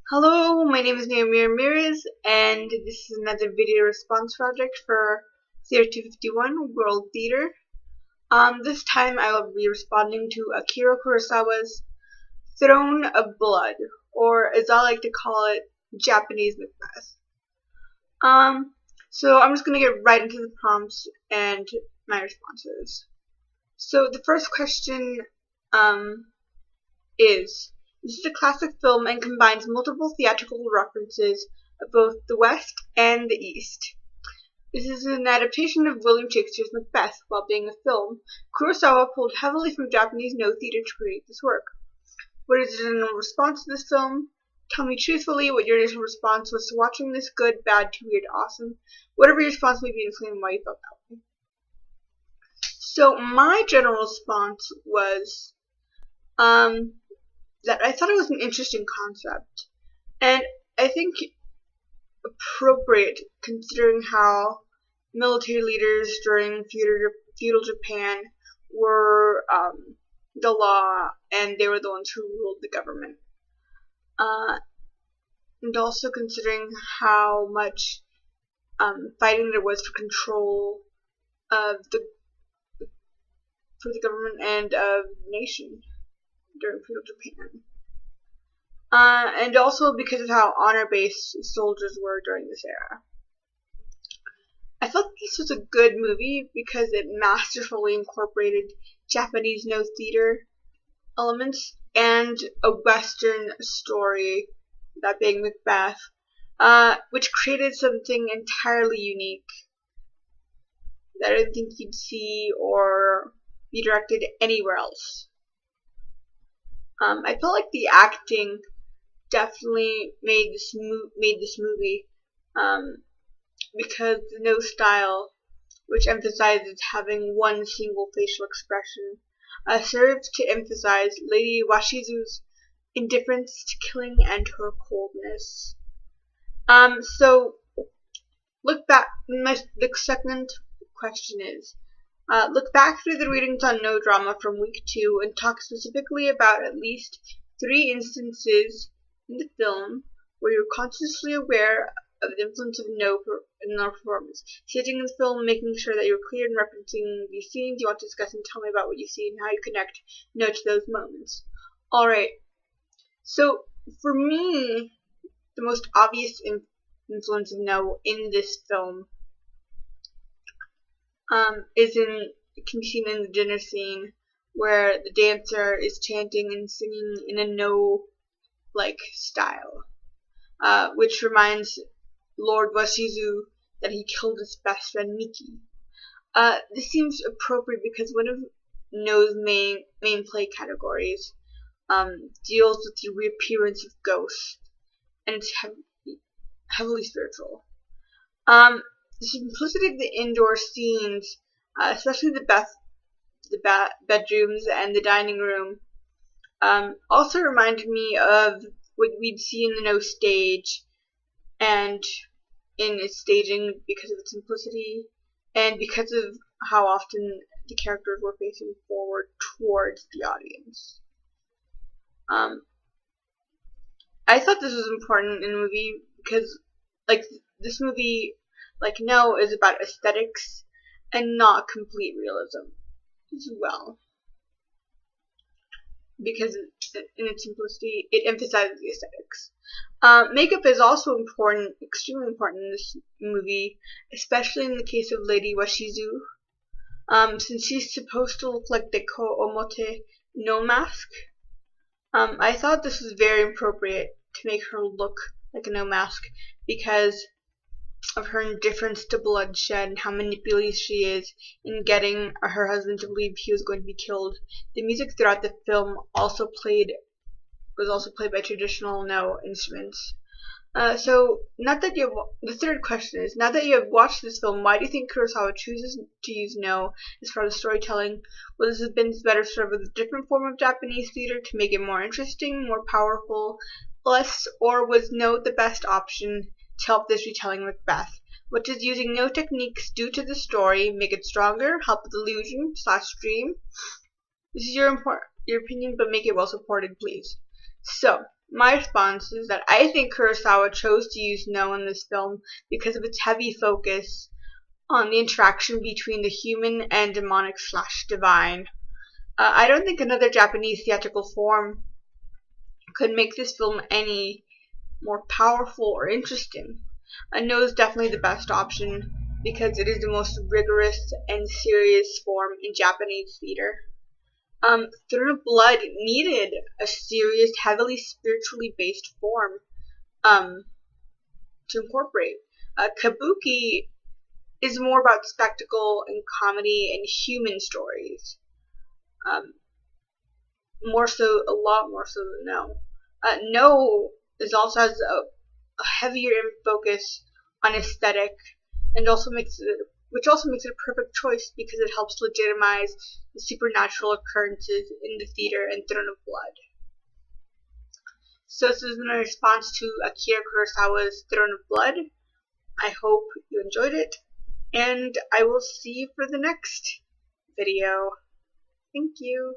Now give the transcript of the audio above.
Hello, my name is Naomi Ramirez, and this is another video response project for Theater 251 World Theater. This time I will be responding to Akira Kurosawa's Throne of Blood, or as I like to call it, Japanese Macbeth. So I'm just gonna get right into the prompts and my responses. So the first question, is this is a classic film and combines multiple theatrical references of both the West and the East. This is an adaptation of William Shakespeare's Macbeth. While being a film, Kurosawa pulled heavily from Japanese Noh theater to create this work. What is your general response to this film? Tell me truthfully what your initial response was to watching this. Good, bad, too weird, awesome. Whatever your response may be, explain why you felt that way. So my general response was, that I thought it was an interesting concept, and I think appropriate considering how military leaders during feudal Japan were the law, and they were the ones who ruled the government. And also considering how much fighting there was for control of the government and of the nation during feudal Japan. And also because of how honor-based soldiers were during this era. I felt this was a good movie because it masterfully incorporated Japanese Noh theater elements and a Western story, that being Macbeth, which created something entirely unique that I didn't think you'd see or be directed anywhere else. I felt like the acting definitely made this movie because the Noh style, which emphasizes having one single facial expression, serves to emphasize Lady Washizu's indifference to killing and her coldness. So look back. The second question is, look back through the readings on Noh drama from week 2 and talk specifically about at least 3 instances in the film where you're consciously aware of the influence of Noh in the performance. Sitting in the film, making sure that you're clear in referencing these scenes you want to discuss, and tell me about what you see and how you connect Noh to those moments. Alright, so for me, the most obvious influence of Noh in this film can be seen in the dinner scene where the dancer is chanting and singing in a Noh-like style, which reminds Lord Washizu that he killed his best friend Miki. This seems appropriate because one of Noh's main play categories deals with the reappearance of ghosts, and it's heavily spiritual. The simplicity of the indoor scenes, especially the bedrooms and the dining room, also reminded me of what we'd see in the Noh stage, and in its staging because of its simplicity and because of how often the characters were facing forward towards the audience. I thought this was important in the movie because, this movie, Noh, is about aesthetics and not complete realism as well. Because in its simplicity, it emphasizes the aesthetics. Makeup is also important, extremely important in this movie, especially in the case of Lady Washizu, since she's supposed to look like the Ko-Omote Noh mask. I thought this was very appropriate to make her look like a Noh mask because of her indifference to bloodshed and how manipulative she is in getting her husband to believe he was going to be killed. The music throughout the film was also played by traditional Noh instruments. The third question is, now that you have watched this film, why do you think Kurosawa chooses to use Noh as part of storytelling? Would this have been better served with a different form of Japanese theater to make it more interesting, more powerful, or was Noh the best option to help this retelling of Macbeth? What does using Noh techniques do to the story? Make it stronger? Help with illusion/dream? This is your opinion, but make it well supported, please. So, My response is that I think Kurosawa chose to use no in this film because of its heavy focus on the interaction between the human and demonic/divine. I don't think another Japanese theatrical form could make this film any more powerful or interesting. No is definitely the best option because it is the most rigorous and serious form in Japanese theater. Throne of Blood needed a serious, heavily spiritually based form to incorporate. Kabuki is more about spectacle and comedy and human stories. A lot more so than No. No is also has a heavier focus on aesthetic, and which also makes it a perfect choice because it helps legitimize the supernatural occurrences in the theater and Throne of Blood. So this is my response to Akira Kurosawa's Throne of Blood. I hope you enjoyed it, and I will see you for the next video. Thank you.